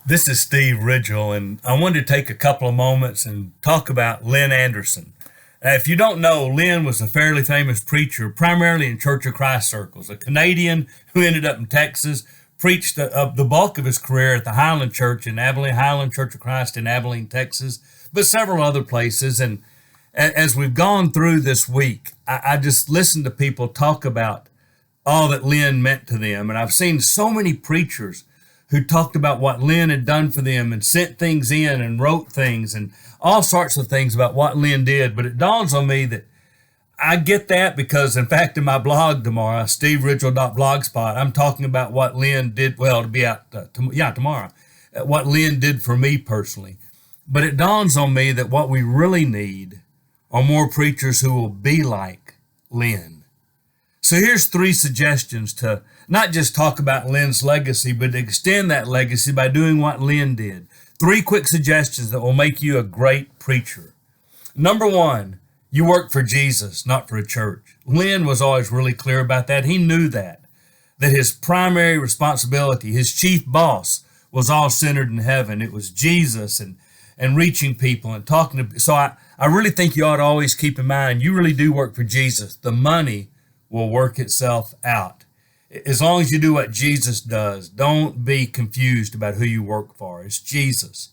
This is Steve Ridgel, and I wanted to take a couple of moments and talk about Lynn Anderson. If you don't know, Lynn was a fairly famous preacher, primarily in Church of Christ circles, a Canadian who ended up in Texas, preached the bulk of his career at the Highland Church in Abilene, Highland Church of Christ in Abilene, Texas, but several other places. And as we've gone through this week, I just listened to people talk about all that Lynn meant to them. And I've seen so many preachers who talked about what Lynn had done for them and sent things in and wrote things and all sorts of things about what Lynn did. But it dawns on me that I get that because, in fact, in my blog tomorrow, steveridgel.blogspot, I'm talking about what Lynn did, well, to be out, tomorrow, what Lynn did for me personally. But it dawns on me that what we really need are more preachers who will be like Lynn. So here's three suggestions to not just talk about Lynn's legacy, but to extend that legacy by doing what Lynn did. Three quick suggestions that will make you a great preacher. Number one, you work for Jesus, not for a church. Lynn was always really clear about that. He knew that his primary responsibility, his chief boss, was all centered in heaven. It was Jesus and reaching people and talking to. So I really think you ought to always keep in mind, you really do work for Jesus. The money will work itself out. As long as you do what Jesus does, don't be confused about who you work for. It's Jesus,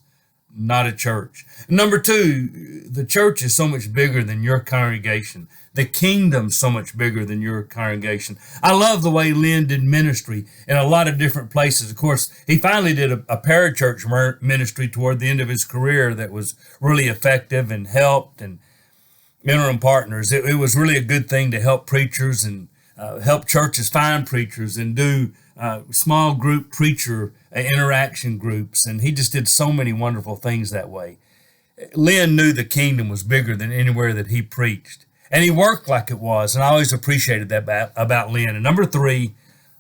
not a church. Number two, the church is so much bigger than your congregation. The kingdom's so much bigger than your congregation. I love the way Lynn did ministry in a lot of different places. Of course, he finally did a parachurch ministry toward the end of his career that was really effective and helped, and interim partners. It was really a good thing to help preachers and help churches find preachers and do small group preacher interaction groups. And he just did so many wonderful things that way. Lynn knew the kingdom was bigger than anywhere that he preached. And he worked like it was. And I always appreciated that about Lynn. And number three,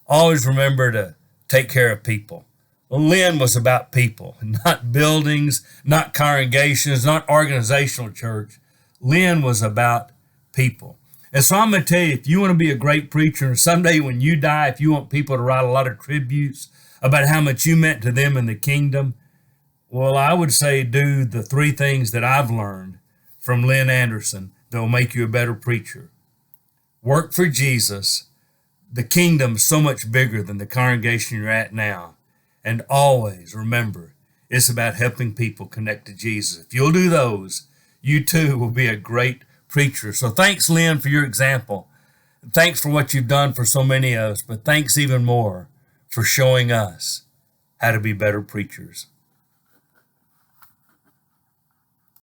always remember to take care of people. Well, Lynn was about people, not buildings, not congregations, not organizational church. Lynn was about people. And so I'm going to tell you, if you want to be a great preacher, and someday when you die, if you want people to write a lot of tributes about how much you meant to them in the kingdom, well, I would say do the three things that I've learned from Lynn Anderson that will make you a better preacher. Work for Jesus. The kingdom's so much bigger than the congregation you're at now. And always remember, it's about helping people connect to Jesus. If you'll do those, you too will be a great preacher. So thanks, Lynn, for your example. Thanks for what you've done for so many of us, but thanks even more for showing us how to be better preachers.